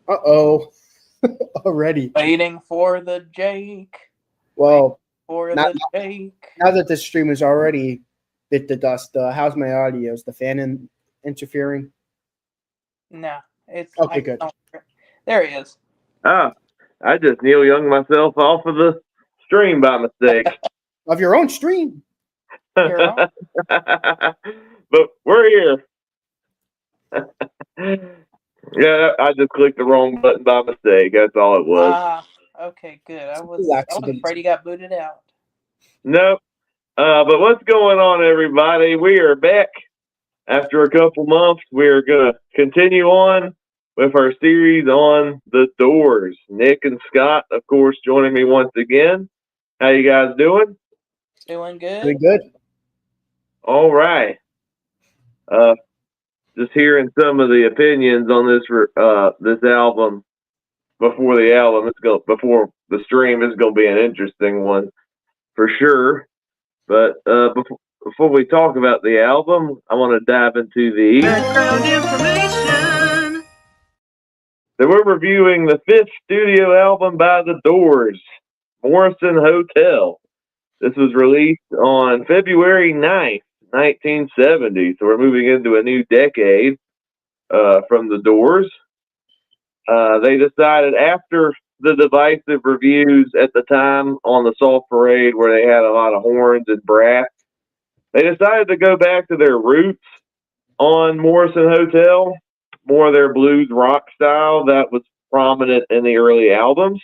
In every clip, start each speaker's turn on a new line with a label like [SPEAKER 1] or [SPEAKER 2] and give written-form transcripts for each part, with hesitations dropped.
[SPEAKER 1] Uh-oh. Already.
[SPEAKER 2] Waiting for the Jake. Waiting
[SPEAKER 1] Well,
[SPEAKER 2] for
[SPEAKER 1] now,
[SPEAKER 2] the Jake.
[SPEAKER 1] now that the stream is already bit the dust, how's my audio? Is the fan interfering?
[SPEAKER 2] No, it's
[SPEAKER 1] Okay,
[SPEAKER 2] I
[SPEAKER 1] good.
[SPEAKER 2] don't. There he is.
[SPEAKER 3] Ah, I just Neil Young myself off of the stream by mistake.
[SPEAKER 1] Of your own stream.
[SPEAKER 2] You're on.
[SPEAKER 3] But we're here. Yeah, I just clicked the wrong button by mistake. That's all it was.
[SPEAKER 2] Ah, okay, good. I
[SPEAKER 1] Cool
[SPEAKER 2] was
[SPEAKER 1] accident.
[SPEAKER 2] afraid he got booted out.
[SPEAKER 3] Nope. But what's going on, everybody? We are back after a couple months. We're going to continue on with our series on the Doors. Nick and Scott, of course, joining me once again. How you guys doing?
[SPEAKER 2] Doing
[SPEAKER 1] Doing
[SPEAKER 2] good.
[SPEAKER 1] good.
[SPEAKER 3] All right. Uh, just hearing some of the opinions on this album before the album. Before the stream. It's going to be an interesting one for sure. But before we talk about the album, I want to dive into the background information. So we're reviewing the fifth studio album by The Doors, Morrison Hotel. This was released on February 9th, 1970. So we're moving into a new decade from The Doors. They decided after the divisive reviews at the time on the Salt Parade, where they had a lot of horns and brass, they decided to go back to their roots on Morrison Hotel, more of their blues rock style that was prominent in the early albums.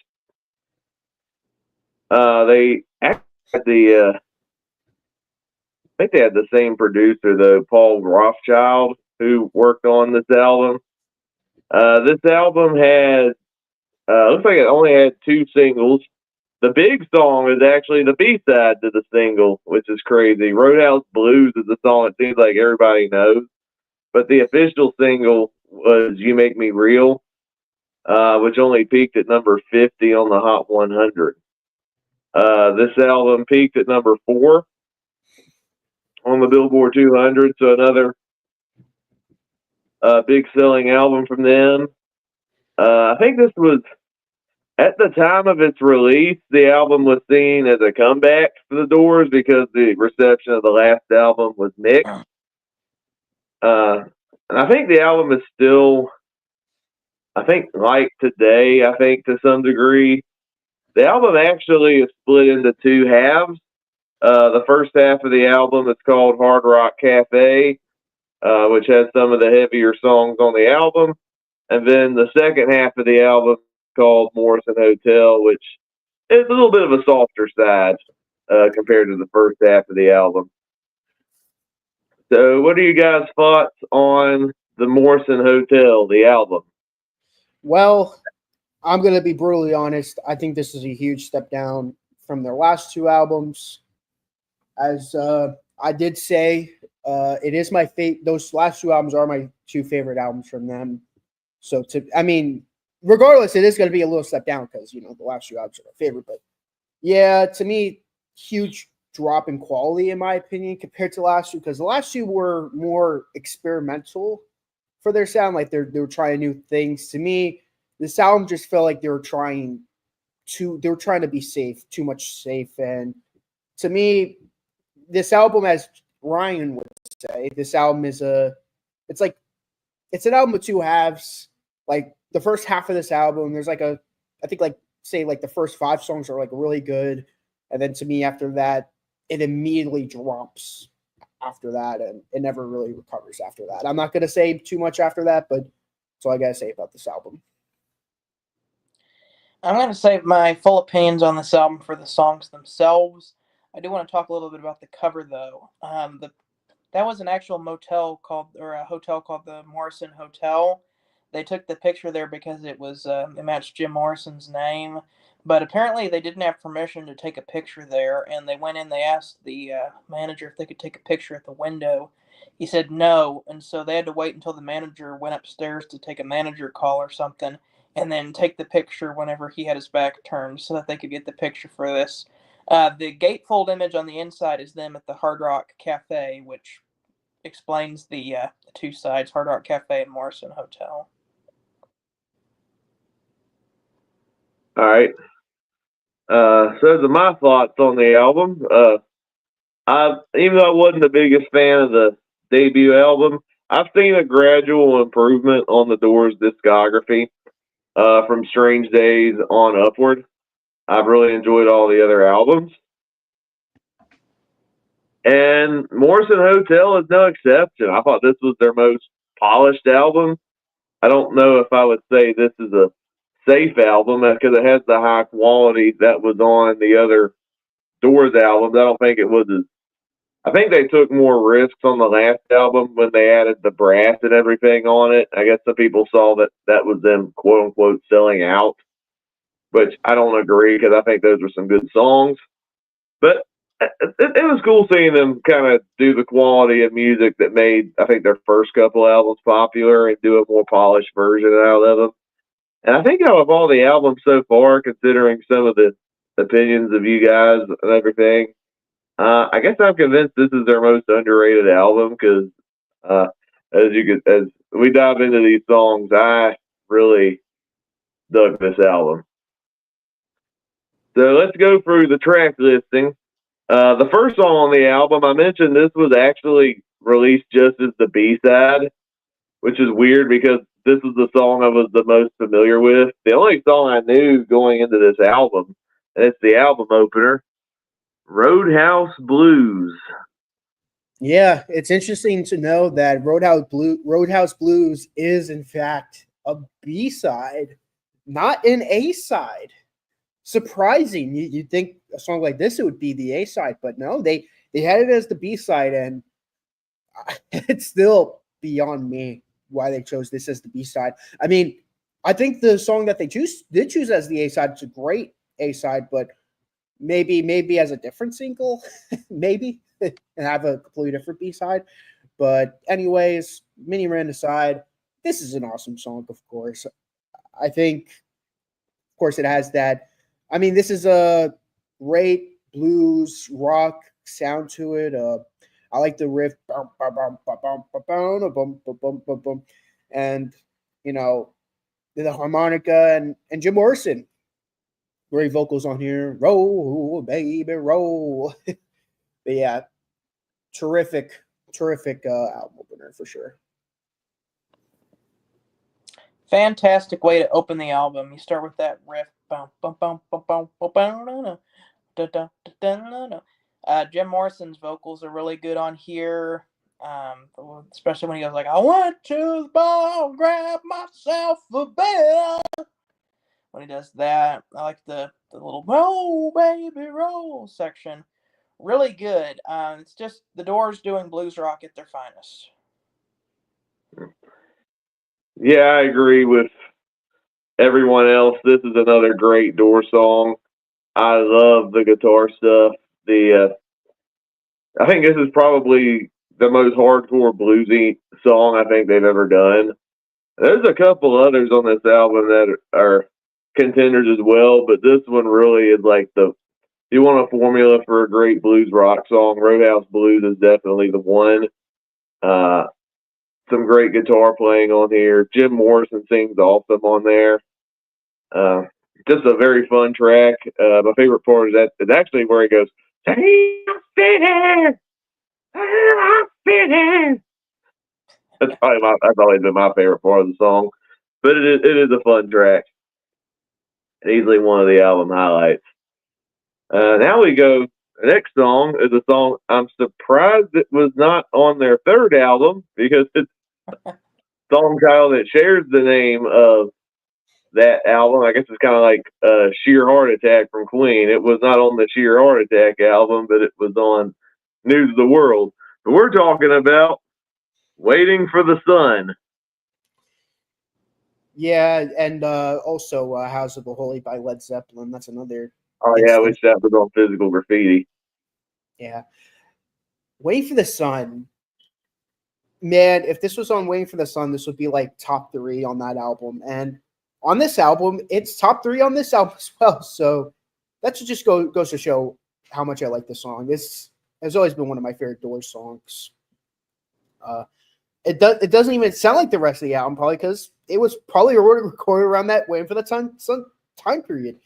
[SPEAKER 3] They actually had I think they had the same producer though, Paul Rothschild, who worked on this album. This album had looks like it only had two singles. The big song is actually the B side to the single, which is crazy. Roadhouse Blues is a song it seems like everybody knows, but the official single was "You Make Me Real," which only peaked at number 50 on the Hot 100. This album peaked at number 4 on the Billboard 200, so another big selling album from them. I think this was at the time of its release, the album was seen as a comeback for the Doors because the reception of the last album was mixed. Uh, and I think the album is still, I think, like today, I think to some degree. The album actually is split into two halves. The first half of the album is called Hard Rock Cafe, which has some of the heavier songs on the album. And then the second half of the album called Morrison Hotel, which is a little bit of a softer side compared to the first half of the album. So, what are you guys' thoughts on the Morrison Hotel, the album?
[SPEAKER 1] Well, I'm gonna be brutally honest. I think this is a huge step down from their last two albums. As I did say, it is my favorite. Those last two albums are my two favorite albums from them. So I mean, regardless, it is going to be a little step down because the last two albums are my favorite. But yeah, to me, huge drop in quality in my opinion compared to the last two because the last two were more experimental for their sound. Like they were trying new things. To me, this album just felt like they were trying to be safe, too much safe. And to me, this album, as Ryan would say, this album is it's like it's an album with two halves. Like the first half of this album, there's like I think like say like the first five songs are like really good, and then to me after that, it immediately drops after that, and it never really recovers after that. I'm not gonna say too much after that, but that's all I gotta say about this album.
[SPEAKER 2] I'm going to save my full opinions on this album for the songs themselves. I do want to talk a little bit about the cover, though. That was an actual motel called, or a hotel called the Morrison Hotel. They took the picture there because it matched Jim Morrison's name. But apparently they didn't have permission to take a picture there, and they went in. They asked the manager if they could take a picture at the window. He said no, and so they had to wait until the manager went upstairs to take a manager call or something, and then take the picture whenever he had his back turned, so that they could get the picture for this. The gatefold image on the inside is them at the Hard Rock Cafe, which explains the two sides, Hard Rock Cafe and Morrison Hotel.
[SPEAKER 3] All right. So my thoughts on the album. Even though I wasn't the biggest fan of the debut album, I've seen a gradual improvement on the Doors' discography from Strange Days on upward. I've really enjoyed all the other albums. And Morrison Hotel is no exception. I thought this was their most polished album. I don't know if I would say this is a safe album because it has the high quality that was on the other Doors albums. I don't think it was as. I think they took more risks on the last album when they added the brass and everything on it. I guess some people saw that that was them quote unquote selling out, which I don't agree because I think those were some good songs. But it was cool seeing them kind of do the quality of music that made, I think, their first couple albums popular and do a more polished version out of them. And I think out of all the albums so far, considering some of the opinions of you guys and everything, I guess I'm convinced this is their most underrated album because, as we dive into these songs, I really dug this album. So let's go through the track listing. The first song on the album, I mentioned this was actually released just as the B-side, which is weird because this is the song I was the most familiar with. The only song I knew going into this album, and it's the album opener, Roadhouse Blues.
[SPEAKER 1] Yeah, it's interesting to know that Roadhouse Blues is in fact a B-side, not an A-side. Surprising. You'd think a song like this it would be the A-side, but no, they had it as the B-side, and it's still beyond me why they chose this as the B-side. I mean, I think the song that they did choose as the A-side is a great A-side, but maybe as a different single, maybe and have a completely different B-side. But anyways, mini rant aside, this is an awesome song, of course. I think, of course, it has that. I mean, this is a great blues rock sound to it. I like the riff, and you know the harmonica and Jim Morrison. Great vocals on here. Roll, baby, roll. But yeah, terrific album opener for sure.
[SPEAKER 2] Fantastic way to open the album. You start with that riff. Jim Morrison's vocals are really good on here, especially when he goes like, "I went to the bar, grab myself a beer." When he does that, I like the little "roll, baby, roll" section. Really good. It's just the Doors doing blues rock at their finest.
[SPEAKER 3] Yeah, I agree with everyone else. This is another great Doors song. I love the guitar stuff. I think this is probably the most hardcore bluesy song I think they've ever done. There's a couple others on this album that are contenders as well, but this one really is like you want a formula for a great blues rock song, Roadhouse Blues is definitely the one. Some great guitar playing on here. Jim Morrison sings awesome on there. Just a very fun track. My favorite part is actually where he goes, "Hey, I'm fitting. Hey, I'm fitting." That's always been my favorite part of the song. But it is a fun track. Easily one of the album highlights. Now we go. The next song is a song I'm surprised it was not on their third album because it's a song title that shares the name of that album. I guess it's kind of like Sheer Heart Attack from Queen. It was not on the Sheer Heart Attack album, but it was on News of the World. But we're talking about Waiting for the Sun.
[SPEAKER 1] Yeah, and also House of the Holy by Led Zeppelin. That's another.
[SPEAKER 3] Oh, yeah, which that was on Physical Graffiti.
[SPEAKER 1] Yeah. Waiting for the Sun. Man, if this was on Waiting for the Sun, this would be like top 3 on that album. And on this album, it's top 3 on this album as well. So that should just goes to show how much I like this song. This has always been one of my favorite Doors songs. It doesn't even sound like the rest of the album, probably because it was probably recorded around that Waiting for the Sun time period.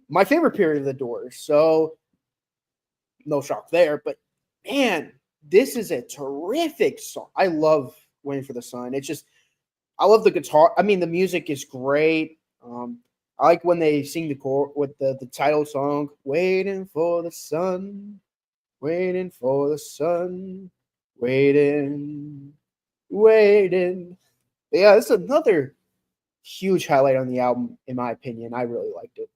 [SPEAKER 1] My favorite period of the Doors. So no shock there. But man, this is a terrific song. I love Waiting for the Sun. It's just I love the guitar. I mean, the music is great. I like when they sing the chord with the title song, "Waiting for the sun, waiting for the sun, waiting, waiting." Yeah, it's another huge highlight on the album, in my opinion. I really liked it.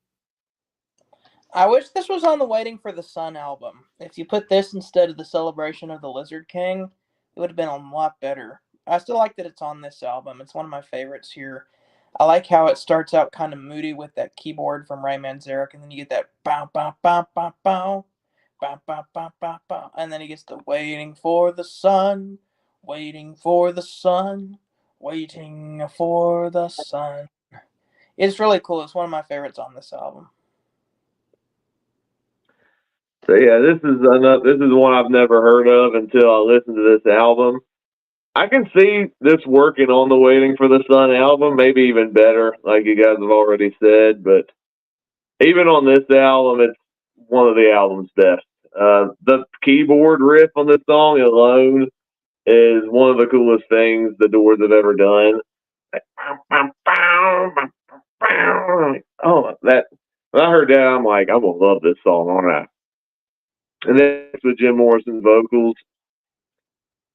[SPEAKER 2] I wish this was on the Waiting for the Sun album. If you put this instead of the Celebration of the Lizard King, it would have been a lot better. I still like that it's on this album. It's one of my favorites here. I like how it starts out kind of moody with that keyboard from Ray Manzarek, and then you get that bow, bow, bow, bow, bow, bow, bow, bow, bow, bow, and then he gets the waiting for the sun, waiting for the sun, waiting for the sun. It's really cool. It's one of my favorites on this album.
[SPEAKER 3] So yeah, this is one I've never heard of until I listened to this album. I can see this working on the Waiting for the Sun album, maybe even better, like you guys have already said. But even on this album, it's one of the album's best. The keyboard riff on this song alone is one of the coolest things the Doors have ever done. Oh, that when I heard that, I'm like, I'm gonna love this song, aren't I? And then it's with Jim Morrison's vocals.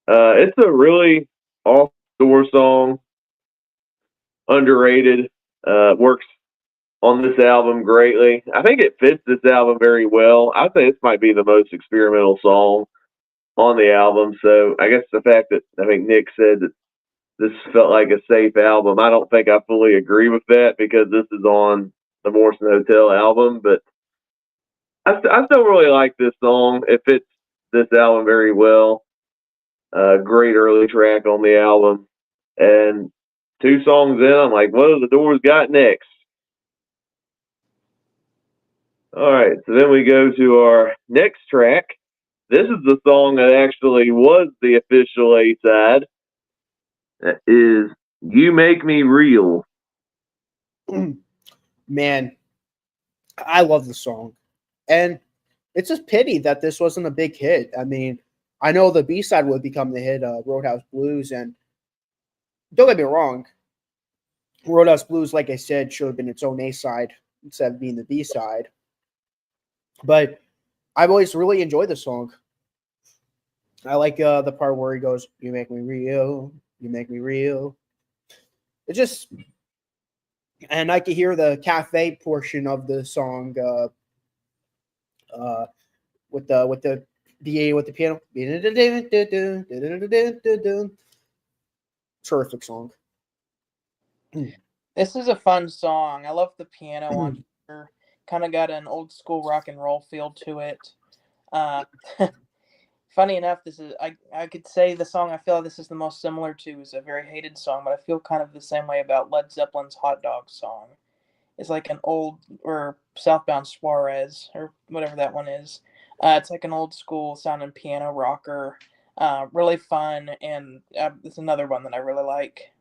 [SPEAKER 3] It's a really off-door song, underrated. Works on this album greatly. I think it fits this album very well. I think this might be the most experimental song on the album. So I guess the fact that I think Nick said that this felt like a safe album, I don't think I fully agree with that because this is on the Morrison Hotel album. But I still really like this song. It fits this album very well. Great early track on the album. And 2 songs in, I'm like, what have the Doors got next? All right, so then we go to our next track. This is the song that actually was the official A-side. That is You Make Me Real.
[SPEAKER 1] Man, I love the song. And it's just pity that this wasn't a big hit. I mean, I know the B-side would become the hit, Roadhouse Blues. And don't get me wrong, Roadhouse Blues, like I said, should have been its own A-side instead of being the B-side. But I've always really enjoyed the song. I like the part where he goes, "You make me real, you make me real." It just, and I could hear the cafe portion of the song with the piano. Terrific song.
[SPEAKER 2] This is a fun song. I love the piano on here. Kind of got an old school rock and roll feel to it. Funny enough, this is I could say the song I feel this is the most similar to is a very hated song, but I feel kind of the same way about Led Zeppelin's Hot Dog song. It's like an old, or Southbound Suarez, or whatever that one is. It's like an old school sounding piano rocker. Really fun, and it's another one that I really like.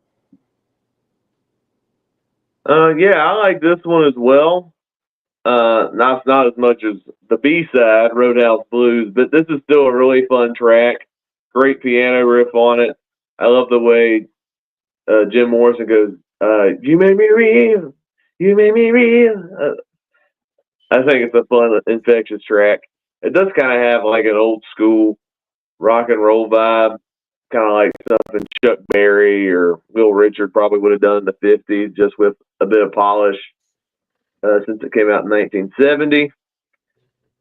[SPEAKER 3] Yeah, I like this one as well. Not as much as the B-side, Roadhouse Blues, but this is still a really fun track. Great piano riff on it. I love the way Jim Morrison goes, "You made me real, you made me real." I think it's a fun, infectious track. It does kind of have like an old school rock and roll vibe, kind of like something Chuck Berry or Will Richard probably would have done in the 50s, just with a bit of polish. Since it came out in 1970.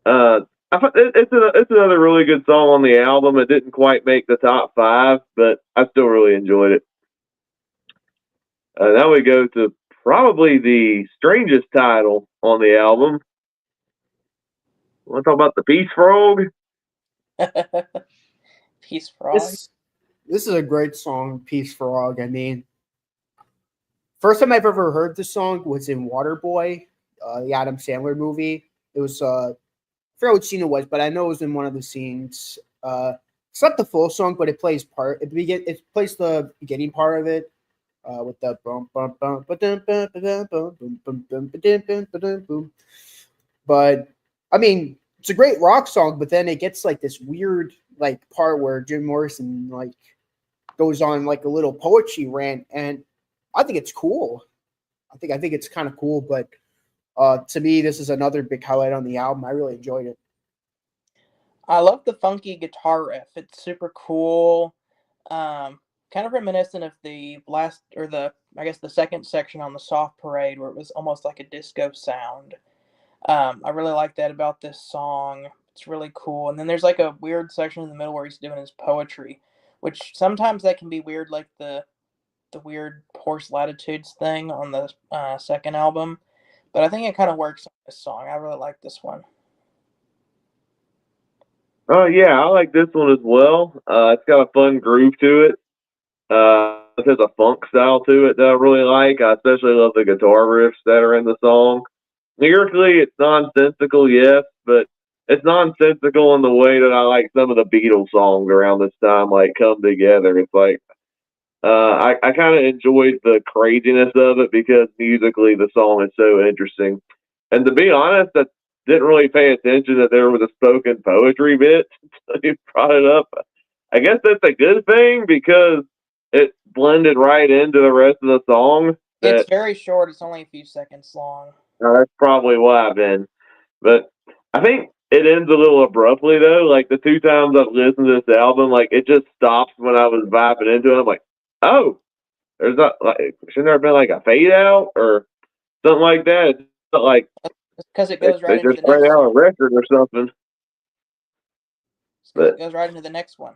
[SPEAKER 3] It's another really good song on the album. It didn't quite make the top 5, but I still really enjoyed it. Now we go to probably the strangest title on the album. Want to talk about the Peace Frog?
[SPEAKER 2] Peace Frog.
[SPEAKER 1] This is a great song, Peace Frog. I mean, first time I've ever heard this song was in Waterboy, the Adam Sandler movie. It was I forgot which scene it was, but I know it was in one of the scenes. It's not the full song, but it plays the beginning part of it. with the bum bum bum ba-dum, bum ba-dum, bum bum bum bum ba-dum, bum ba-dum, boom. But I mean, it's a great rock song, but then it gets like this weird like part where Jim Morrison like goes on like a little poetry rant, and I think it's cool. I think it's kind of cool, but to me, this is another big highlight on the album. I really enjoyed it.
[SPEAKER 2] I love the funky guitar riff. It's super cool. Kind of reminiscent of the last or the I guess the second section on the Soft Parade where it was almost like a disco sound. I really like that about this song. It's really cool. And then there's like a weird section in the middle where he's doing his poetry, which sometimes that can be weird, like the weird horse latitudes thing on the second album. But I think it kind of works on this song. I really like this one.
[SPEAKER 3] Oh yeah, I like this one as well. It's got a fun groove to it. It has a funk style to it that I really like. I especially love the guitar riffs that are in the song. Lyrically, it's nonsensical, yes, but it's nonsensical in the way that I like some of the Beatles songs around this time, like "Come Together." It's like I kind of enjoyed the craziness of it because musically the song is so interesting. And to be honest, I didn't really pay attention that there was a spoken poetry bit. until you brought it up. I guess that's a good thing because it blended right into the rest of the song.
[SPEAKER 2] It's
[SPEAKER 3] That
[SPEAKER 2] very short. It's only a few seconds long.
[SPEAKER 3] that's probably why I've been. But I think it ends a little abruptly though. Like the two times I've listened to this album, like it just stops when I was vibing into it. I'm like, oh, there's not like shouldn't there have been like a fade out or something like that? It's not like
[SPEAKER 2] It's because it goes
[SPEAKER 3] they
[SPEAKER 2] right into
[SPEAKER 3] just
[SPEAKER 2] the
[SPEAKER 3] played
[SPEAKER 2] next
[SPEAKER 3] out a
[SPEAKER 2] song.
[SPEAKER 3] record or something.
[SPEAKER 2] It's because it
[SPEAKER 3] But
[SPEAKER 2] goes right into the next one.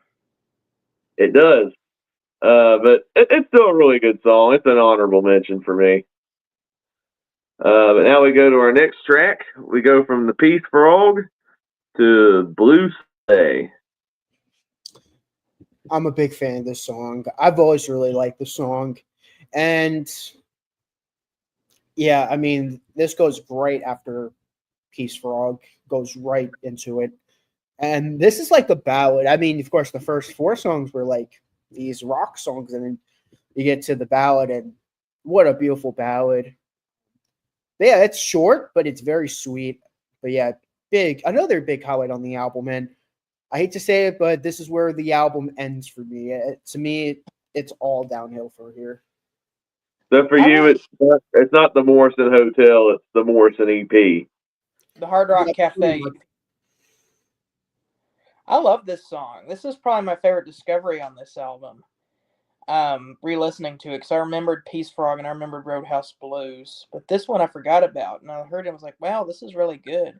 [SPEAKER 3] it does. But it's still a really good song. It's an honorable mention for me. But now we go to our next track. We go from the Peace Frog to Blue Sleigh.
[SPEAKER 1] I'm a big fan of this song. I've always really liked the song, and yeah, I mean, this goes great after Peace Frog goes right into it. And this is like a ballad. I mean, of course, the first four songs were like these rock songs, and then you get to the ballad, and what a beautiful ballad. But yeah, it's short, but it's very sweet. But yeah, another big highlight on the album. And I hate to say it, but this is where the album ends for me. To me, it's all downhill for here.
[SPEAKER 3] So for
[SPEAKER 2] I
[SPEAKER 3] you,
[SPEAKER 2] really
[SPEAKER 3] it's not the Morrison Hotel, it's the Morrison EP.
[SPEAKER 2] the Hard Rock
[SPEAKER 1] Yeah, pretty
[SPEAKER 2] Cafe.
[SPEAKER 1] much.
[SPEAKER 2] I love this song. This is probably my favorite discovery on this album. Re-listening to it because I remembered Peace Frog and I remembered Roadhouse Blues, but this one I forgot about, and I heard it and was like, wow, this is really good.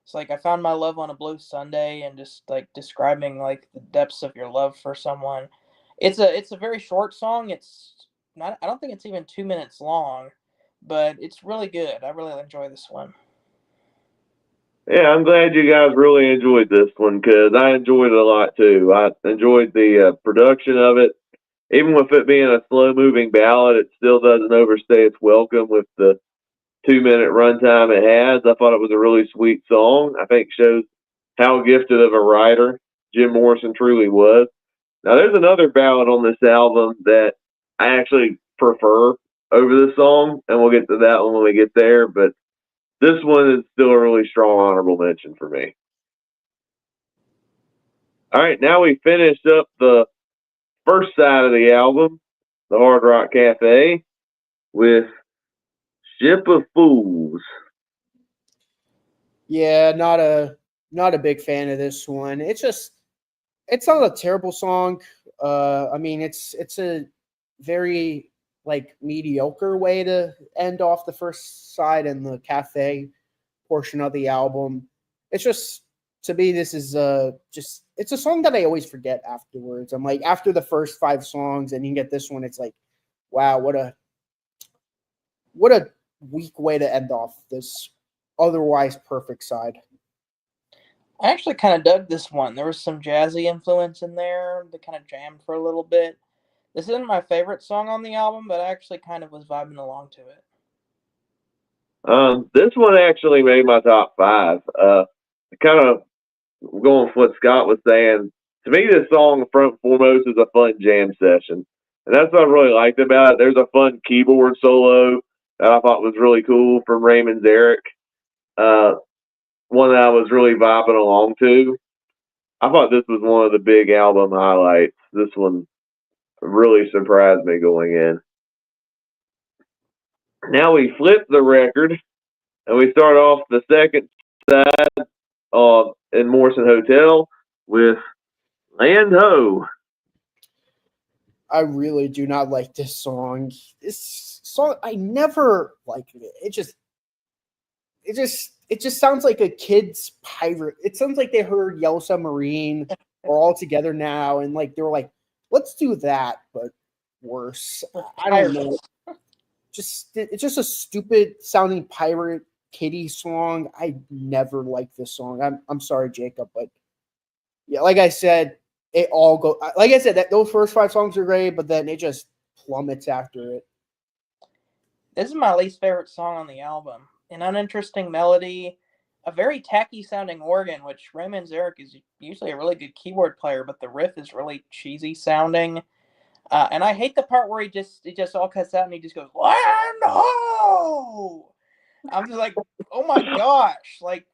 [SPEAKER 2] It's like I found my love on a blue Sunday, and just like describing like the depths of your love for someone. It's a very short song. It's not. I don't think it's even 2 minutes long, but it's really good. I really enjoy this one.
[SPEAKER 3] Yeah, I'm glad you guys really enjoyed this one because I enjoyed it a lot too. I enjoyed the production of it. Even with it being a slow moving ballad, it still doesn't overstay its welcome with the 2 minute runtime it has. I thought it was a really sweet song. I think shows how gifted of a writer Jim Morrison truly was. Now, there's another ballad on this album that I actually prefer over this song, and we'll get to that one when we get there. But this one is still a really strong honorable mention for me. All right, now we finished up the first side of the album, the Hard Rock Cafe, with Ship of Fools.
[SPEAKER 1] Yeah, not a big fan of this one. It's not a terrible song. I mean, it's a very like mediocre way to end off the first side and the cafe portion of the album. It's just to me, this is just it's a song that I always forget afterwards. I'm like after the first five songs, and you get this one, it's like, wow, what a weak way to end off this otherwise perfect side.
[SPEAKER 2] I actually kind of dug this one. There was some jazzy influence in there. They kind of jammed for a little bit. This isn't my favorite song on the album, but I actually kind of was vibing along to it.
[SPEAKER 3] This one actually made my top five. Kind of going with what Scott was saying. To me, this song, front and foremost, is a fun jam session. And that's what I really liked about it. There's a fun keyboard solo that I thought was really cool from Raymond Zarek. Uh, one that I was really vibing along to. I thought this was one of the big album highlights. This one really surprised me going in. Now we flip the record and we start off the second side in Morrison Hotel with Land Ho.
[SPEAKER 1] I really do not like this song. This song, I never liked it. It just sounds like a kid's pirate. It sounds like they heard Yellow Submarine or All Together Now, and like they were like, let's do that, but worse. I don't know. It's just a stupid sounding pirate kitty song. I never liked this song. I'm sorry, Jacob, but yeah, like I said, it all go like I said, that those first 5 songs are great, but then it just plummets after it.
[SPEAKER 2] This is my least favorite song on the album. An uninteresting melody, a very tacky sounding organ, which Raymond Zarek is usually a really good keyboard player, but the riff is really cheesy sounding. And I hate the part where it just all cuts out and he just goes, Land ho! I'm just like, oh my gosh, like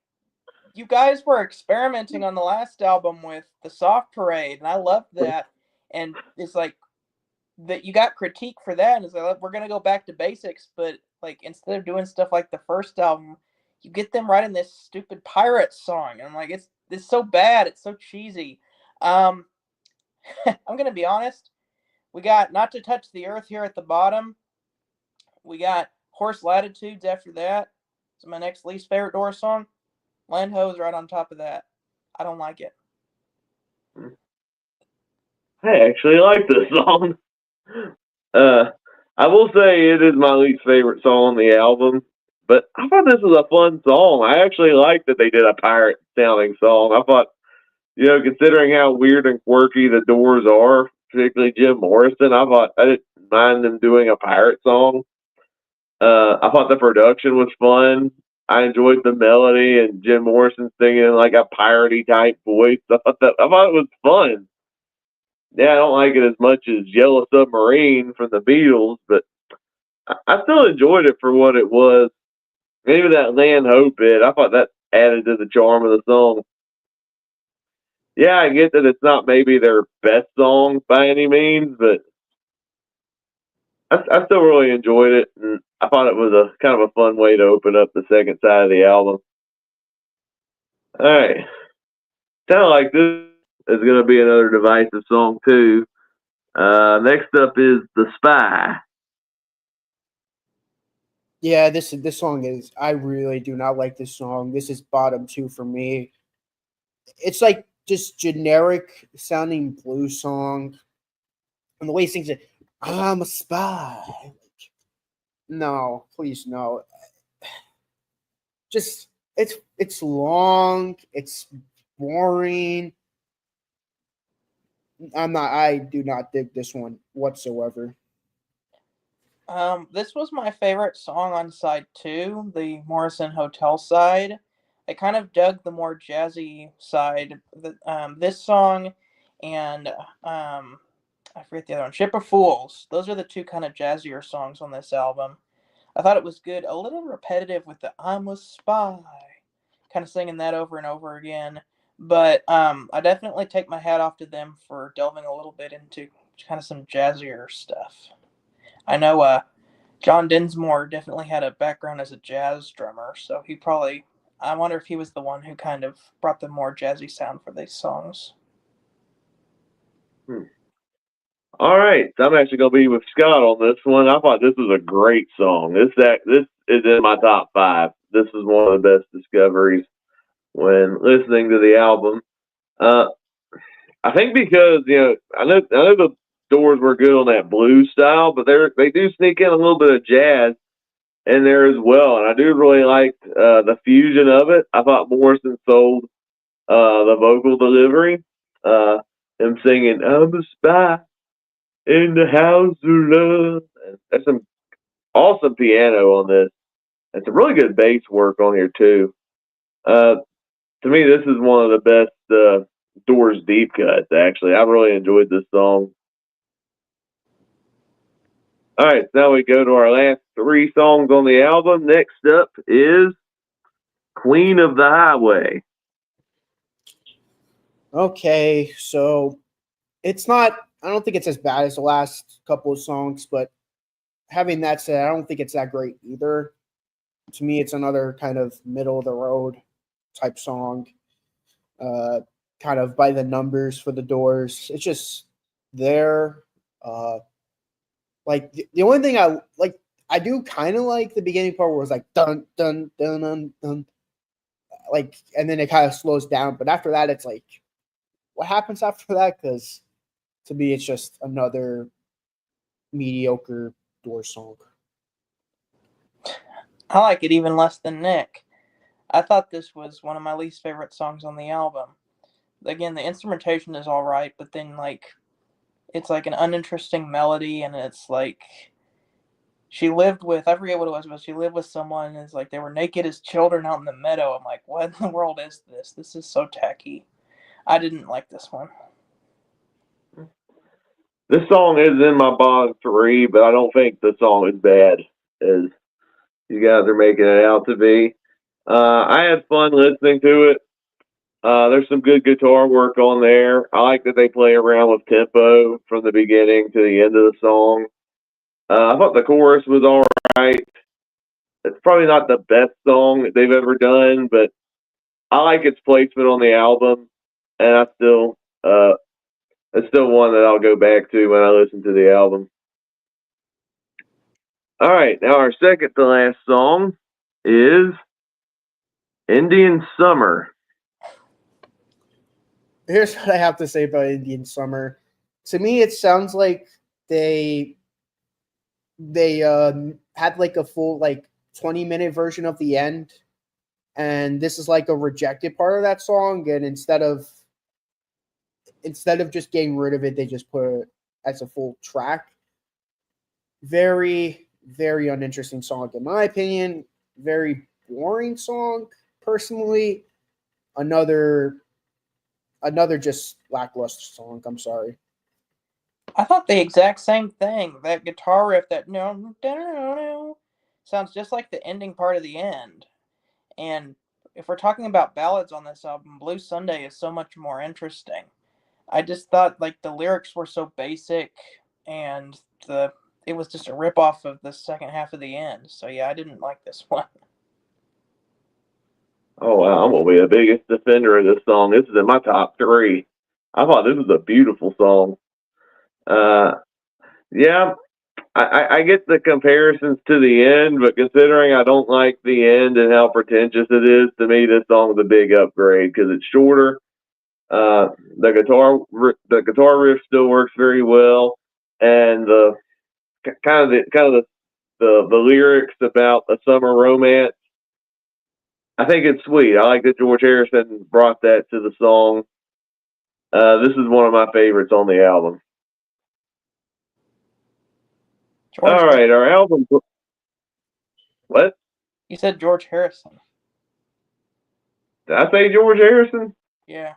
[SPEAKER 2] you guys were experimenting on the last album with the Soft Parade, and I loved that. And it's like that you got critique for that, and it's like we're gonna go back to basics, but like instead of doing stuff like the first album, you get them writing this stupid pirate song, and I'm like it's so bad, it's so cheesy. Um, I'm gonna be honest. We got Not to Touch the Earth here at the bottom. We got Horse Latitudes after that. It's my next least favorite Doors song. Land Ho is right on top of that. I don't like it.
[SPEAKER 3] I actually like this song. I will say it is my least favorite song on the album, but I thought this was a fun song. I actually liked that they did a pirate sounding song. I thought, considering how weird and quirky the Doors are, particularly Jim Morrison, I thought I didn't mind them doing a pirate song. I thought the production was fun. I enjoyed the melody and Jim Morrison singing in like a piratey type voice. I thought it was fun. Yeah, I don't like it as much as Yellow Submarine from the Beatles, but I still enjoyed it for what it was. Maybe that Land Ho bit, I thought that added to the charm of the song. Yeah, I get that it's not maybe their best song by any means, but I still really enjoyed it, and I thought it was a kind of a fun way to open up the second side of the album. All right, kind of like this is going to be another divisive song too. Next up is The Spy.
[SPEAKER 1] Yeah, this song is. I really do not like this song. This is bottom 2 for me. It's like just generic sounding blues song, and the way he sings it, "I'm a spy." No, please no. Just it's long. It's boring. I do not dig this one whatsoever.
[SPEAKER 2] This was my favorite song on side 2, the Morrison Hotel side. I kind of dug the more jazzy side. This song and I forget the other one, Ship of Fools. Those are the two kind of jazzier songs on this album. I thought it was good. A little repetitive with the "I'm a spy," kind of singing that over and over again. But I definitely take my hat off to them for delving a little bit into kind of some jazzier stuff. I know John Dinsmore definitely had a background as a jazz drummer, so he probably, I wonder if he was the one who kind of brought the more jazzy sound for these songs.
[SPEAKER 3] All right, so I'm actually going to be with Scott on this one. I thought this was a great song. This is in my top 5. This is one of the best discoveries when listening to the album. Uh, I think because I know the Doors were good on that blues style, but they do sneak in a little bit of jazz in there as well, and I do really like the fusion of it. I thought Morrison sold the vocal delivery, him singing "I'm a spy in the house of love." There's some awesome piano on this, and some really good bass work on here too. Uh, to me, this is one of the best Doors deep cuts. Actually, I really enjoyed this song. All right, now we go to our last three songs on the album. Next up is Queen of the Highway.
[SPEAKER 1] Okay, so it's not. I don't think it's as bad as the last couple of songs, but having that said, I don't think it's that great either. To me, it's another kind of middle of the road type song, uh, kind of by the numbers for the Doors. It's just there. Uh, like the only thing I like, I do kind of like the beginning part where it was like dun dun dun dun dun, like, and then it kind of slows down. But after that, it's like, what happens after that? Because to me, it's just another mediocre Doors song.
[SPEAKER 2] I like it even less than Nick. I thought this was one of my least favorite songs on the album. Again, the instrumentation is all right, but then it's like an uninteresting melody, and it's like she lived with, I forget what it was, but she lived with someone, and it's like they were naked as children out in the meadow. I'm like, what in the world is this? This is so tacky. I didn't like this one.
[SPEAKER 3] This song is in my bottom three, but I don't think the song is bad as you guys are making it out to be. I had fun listening to it. There's some good guitar work on there. I like that they play around with tempo from the beginning to the end of the song. I thought the chorus was all right. It's probably not the best song that they've ever done, but I like its placement on the album, and it's still one that I'll go back to when I listen to the album. All right, now our second to last song is Indian Summer.
[SPEAKER 1] Here's what I have to say about Indian Summer. To me, it sounds like they had like a full like 20-minute version of the end, and this is like a rejected part of that song. And instead of just getting rid of it, they just put it as a full track. Very, very uninteresting song in my opinion. Very boring song personally. Another just lackluster song. I'm sorry.
[SPEAKER 2] I thought the exact same thing. That guitar riff, that no, no, sounds just like the ending part of the end. And if we're talking about ballads on this album, Blue Sunday is so much more interesting. I just thought like the lyrics were so basic, and it was just a rip off of the second half of the end. So yeah, I didn't like this one.
[SPEAKER 3] Oh wow, I'm gonna be the biggest defender of this song. This is in my top three. I thought this was a beautiful song. Yeah, I get the comparisons to the end, but considering I don't like the end and how pretentious it is, to me this song is a big upgrade because it's shorter. The guitar riff still works very well, and the lyrics about a summer romance. I think it's sweet. I like that George Harrison brought that to the song. This is one of my favorites on the album. All right, our album. What?
[SPEAKER 2] You said George Harrison.
[SPEAKER 3] Did I say George Harrison?
[SPEAKER 2] Yeah.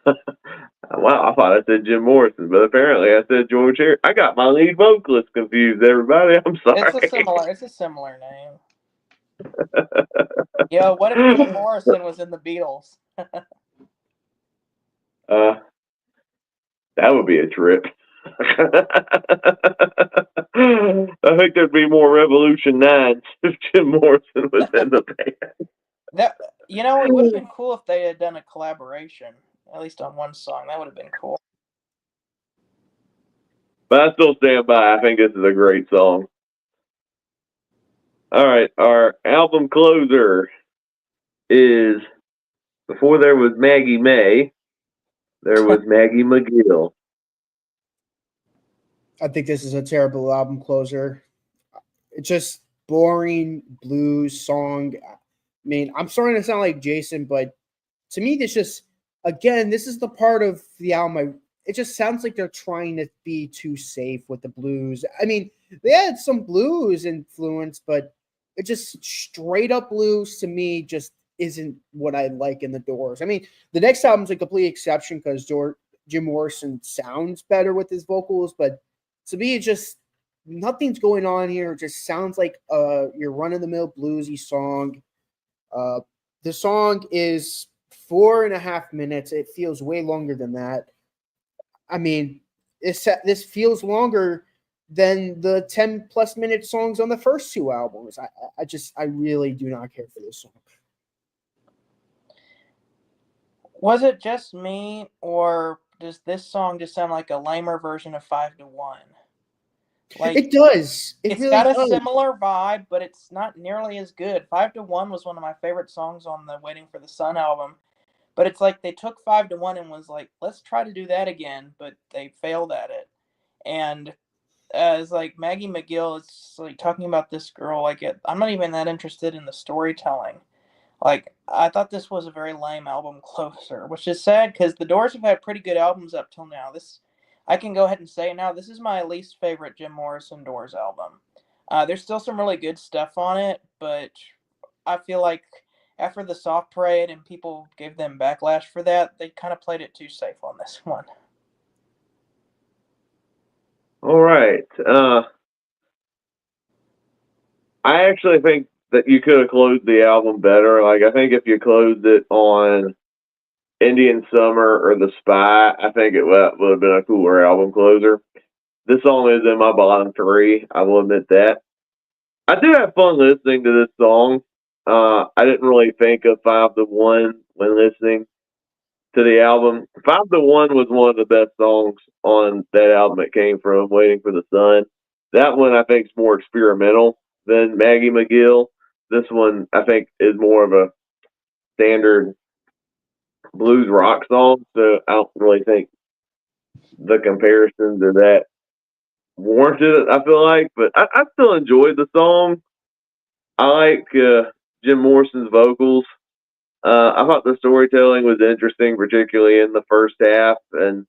[SPEAKER 3] Wow, I thought I said Jim Morrison, but apparently I said George Harrison. I got my lead vocalist confused, everybody. I'm sorry.
[SPEAKER 2] It's a similar name. Yeah, what if Jim Morrison was in the Beatles?
[SPEAKER 3] That would be a trip. I think there'd be more Revolution 9 if Jim Morrison was in the band.
[SPEAKER 2] It would have been cool if they had done a collaboration, at least on one song. That would have been cool.
[SPEAKER 3] But I still stand by. I think this is a great song. All right, our album closer is Before There Was Maggie May, there was Maggie McGill.
[SPEAKER 1] I think this is a terrible album closer. It's just boring blues song. I mean, I'm starting to sound like Jason, but to me, this is the part of the album. It just sounds like they're trying to be too safe with the blues. I mean, they had some blues influence, but it just straight up blues to me just isn't what I like in the Doors. I mean, the next album's a complete exception because Jim Morrison sounds better with his vocals, but to me, nothing's going on here. It just sounds like your run-of-the-mill bluesy song. Uh, the song is 4.5 minutes. It feels way longer than that. I mean, this feels longer than the 10+ minute songs on the first two albums. I really do not care for this song.
[SPEAKER 2] Was it just me, or does this song just sound like a lamer version of 5 to 1? Like,
[SPEAKER 1] It does. It
[SPEAKER 2] it's
[SPEAKER 1] really
[SPEAKER 2] got a
[SPEAKER 1] does.
[SPEAKER 2] similar vibe, but it's not nearly as good. 5 to 1 was one of my favorite songs on the Waiting for the Sun album. But it's like they took 5 to 1 and was like, let's try to do that again, but they failed at it. And it's like Maggie McGill is like talking about this girl. Like, I'm not even that interested in the storytelling. Like, I thought this was a very lame album closer, which is sad because the Doors have had pretty good albums up till now. I can go ahead and say now, this is my least favorite Jim Morrison Doors album. There's still some really good stuff on it, but I feel like after the Soft Parade and people gave them backlash for that, they kind of played it too safe on this one.
[SPEAKER 3] All right. I actually think that you could have closed the album better. Like, I think if you closed it on Indian Summer or The Spy, I think it would have been a cooler album closer. This song is in my bottom three. I will admit that. I do have fun listening to this song. I didn't really think of 5 to 1 when listening to the album. 5 to 1 was one of the best songs on that album it came from, Waiting for the Sun. That one I think is more experimental than Maggie McGill. This one I think is more of a standard blues rock song, so I don't really think the comparisons are that warranted, I feel like, but I still enjoyed the song. I like Jim Morrison's vocals. I thought the storytelling was interesting, particularly in the first half, and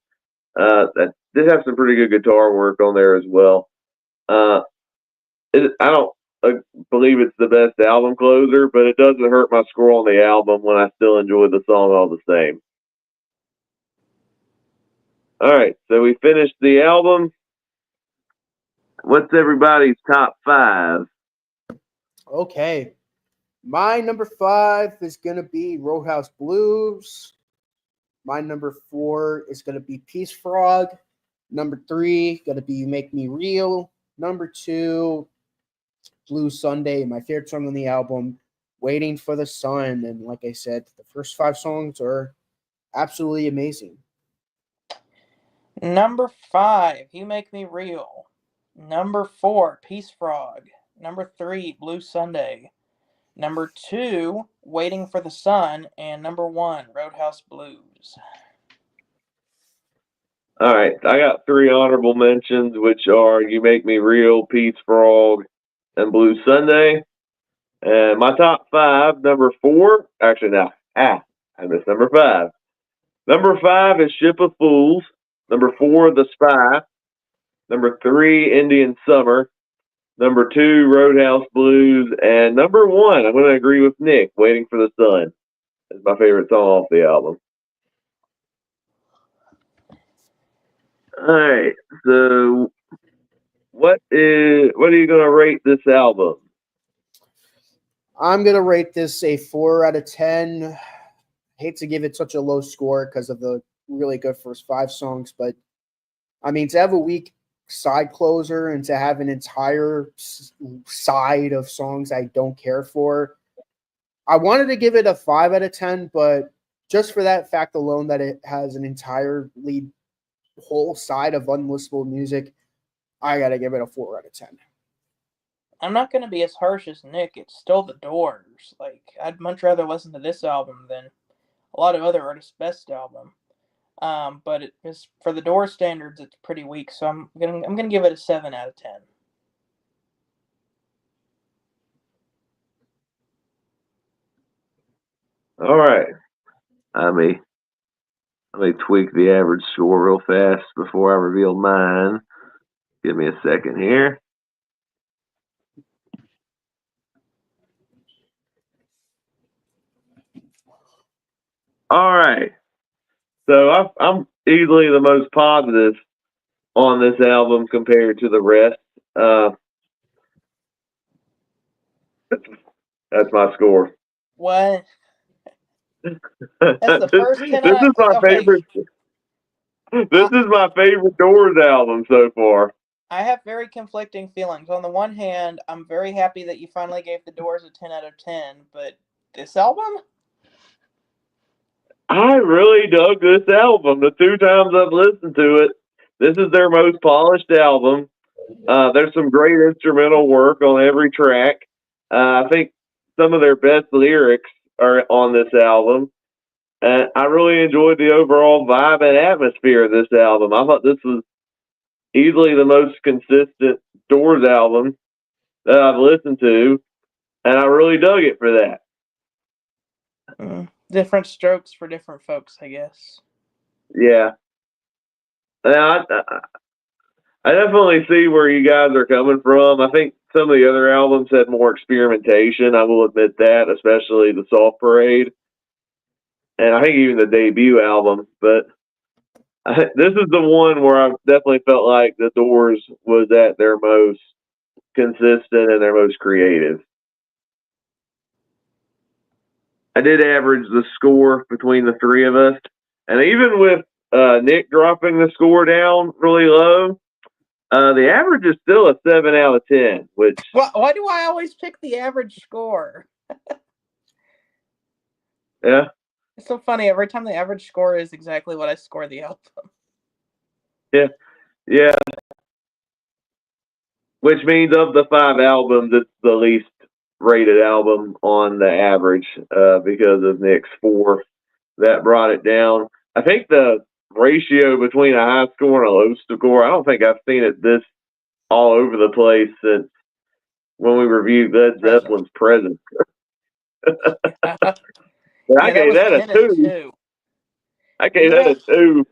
[SPEAKER 3] that did have some pretty good guitar work on there as well. Uh, I don't believe it's the best album closer, but it doesn't hurt my score on the album when I still enjoy the song all the same. All right, so we finished the album. What's everybody's top five?
[SPEAKER 1] Okay. My number 5 is going to be Roadhouse Blues. My number 4 is going to be Peace Frog. Number 3, going to be You Make Me Real. Number 2, Blue Sunday, my favorite song on the album, Waiting for the Sun. And like I said, the first 5 songs are absolutely amazing.
[SPEAKER 2] Number 5, You Make Me Real. Number 4, Peace Frog. Number 3, Blue Sunday. Number 2, Waiting for the Sun. And number 1, Roadhouse Blues.
[SPEAKER 3] All right, I got 3 honorable mentions, which are You Make Me Real, Peace Frog, and Blue Sunday. And my top 5, number 4, actually, no, I missed number 5. Number 5 is Ship of Fools. Number 4, The Spy. Number 3, Indian Summer. Number 2, Roadhouse Blues. And number 1, I'm going to agree with Nick, Waiting for the Sun. It's my favorite song off the album. All right, so what are you going to rate this album?
[SPEAKER 1] I'm going to rate this a 4 out of 10. Hate to give it such a low score because of the really good first 5 songs, but I mean, to have a weak side closer and to have an entire side of songs I don't care for, I wanted to give it a 5 out of 10, but just for that fact alone that it has an entirely whole side of unlistenable music, I got to give it a 4 out of 10.
[SPEAKER 2] I'm not going to be as harsh as Nick. It's still the Doors. Like, I'd much rather listen to this album than a lot of other artists' best album. But it is, for the Doors standards, it's pretty weak. So I'm gonna give it a 7 out of 10.
[SPEAKER 3] All right. Let me tweak the average score real fast before I reveal mine. Give me a second here. All right. So I'm easily the most positive on this album compared to the rest. That's my score.
[SPEAKER 2] What?
[SPEAKER 3] this,
[SPEAKER 2] That's the first 10
[SPEAKER 3] this is my
[SPEAKER 2] okay.
[SPEAKER 3] favorite. This is my favorite Doors album so far.
[SPEAKER 2] I have very conflicting feelings. On the one hand, I'm very happy that you finally gave The Doors a 10 out of 10, but this album?
[SPEAKER 3] I really dug this album. The 2 times I've listened to it, this is their most polished album. There's some great instrumental work on every track. I think some of their best lyrics are on this album. I really enjoyed the overall vibe and atmosphere of this album. I thought this was easily the most consistent Doors album that I've listened to, and I really dug it for that.
[SPEAKER 2] Different strokes for different folks, I guess.
[SPEAKER 3] Yeah. I definitely see where you guys are coming from. I think some of the other albums had more experimentation. I will admit that, especially the Soft Parade, and I think even the debut album. But this is the one where I definitely felt like the Doors was at their most consistent and their most creative. I did average the score between the 3 of us, and even with Nick dropping the score down really low, the average is still a 7 out of 10. Which
[SPEAKER 2] why do I always pick the average score?
[SPEAKER 3] Yeah,
[SPEAKER 2] it's so funny. Every time the average score is exactly what I score the album.
[SPEAKER 3] Yeah. Which means of the 5 albums, it's the least rated album on the average because of Nick's 4 that brought it down. I think the ratio between a high score and a low score, I don't think I've seen it this all over the place since when we reviewed Led Zeppelin's Presence. But I gave that a 2. I gave that a 2.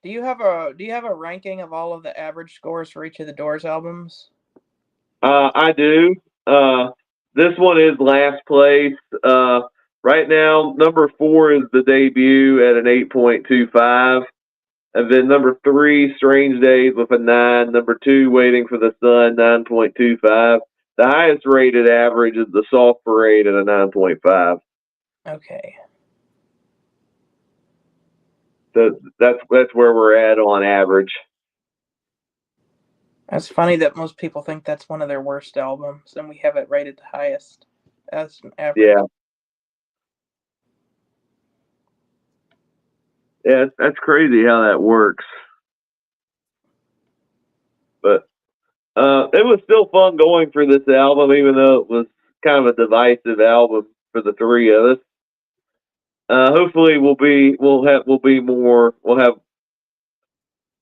[SPEAKER 2] Do you have a ranking of all of the average scores for each of the Doors albums?
[SPEAKER 3] I do. This one is last place. Right now, number 4 is the debut at an 8.25. And then number 3, Strange Days with a 9. Number 2, Waiting for the Sun, 9.25. The highest rated average is the Soft Parade at a 9.5.
[SPEAKER 2] Okay.
[SPEAKER 3] So that's where we're at on average.
[SPEAKER 2] That's funny that most people think that's one of their worst albums, and we have it rated the highest as an average.
[SPEAKER 3] Yeah. Yeah, that's crazy how that works. But it was still fun going for this album, even though it was kind of a divisive album for the 3 of us. Hopefully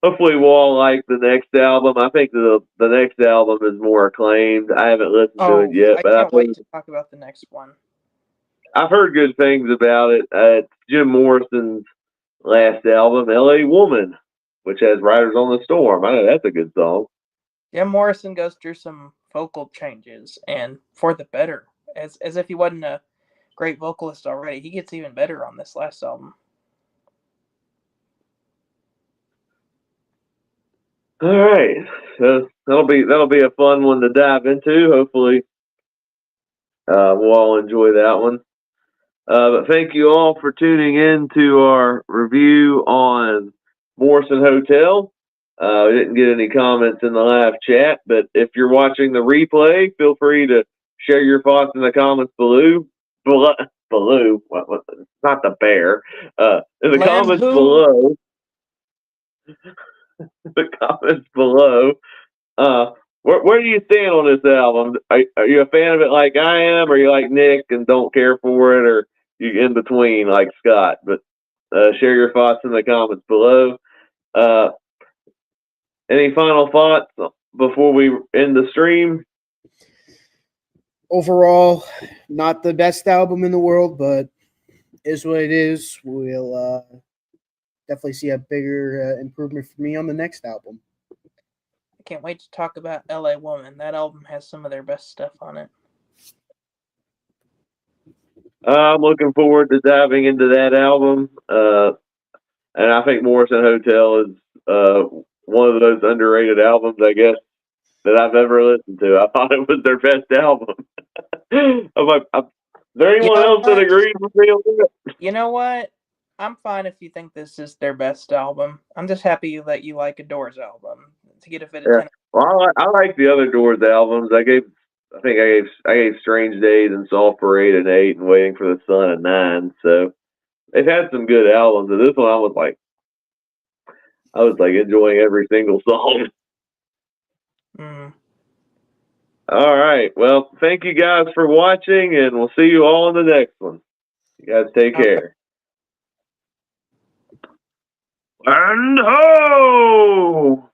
[SPEAKER 3] hopefully we'll all like the next album. I think the next album is more acclaimed. I haven't listened to it yet, but
[SPEAKER 2] I can't wait to talk about the next one.
[SPEAKER 3] I've heard good things about it. It's Jim Morrison's last album, L.A. Woman, which has Riders on the Storm. I know that's a good song.
[SPEAKER 2] Jim Morrison goes through some vocal changes, and for the better. As if he wasn't a great vocalist already, he gets even better on this last album.
[SPEAKER 3] All right, so that'll be a fun one to dive into. Hopefully, we'll all enjoy that one. But thank you all for tuning in to our review on Morrison Hotel. We didn't get any comments in the live chat, but if you're watching the replay, feel free to share your thoughts in the comments below. Not the bear. In the comments below. The comments below. Where do you stand on this album? Are you a fan of it like I am, or are you like Nick and don't care for it, or you in between like Scott? But share your thoughts in the comments below. Any final thoughts before we end the stream?
[SPEAKER 1] Overall, not the best album in the world, but is what it is. We'll definitely see a bigger improvement for me on the next album.
[SPEAKER 2] I can't wait to talk about L.A. Woman. That album has some of their best stuff on it.
[SPEAKER 3] I'm looking forward to diving into that album. And I think Morrison Hotel is one of those underrated albums, I guess, that I've ever listened to. I thought it was their best album. I'm like, is there anyone else that agrees with me on that?
[SPEAKER 2] You know what? I'm fine if you think this is their best album. I'm just happy that you like a Doors album. To get a fit of
[SPEAKER 3] Yeah.
[SPEAKER 2] 10.
[SPEAKER 3] Well, I like the other Doors albums. I think I gave Strange Days and Soft Parade an 8 and Waiting for the Sun a 9. So they've had some good albums. And this one I was like enjoying every single song.
[SPEAKER 2] Mm.
[SPEAKER 3] All right. Well, thank you guys for watching, and we'll see you all in the next one. You guys take care. And ho!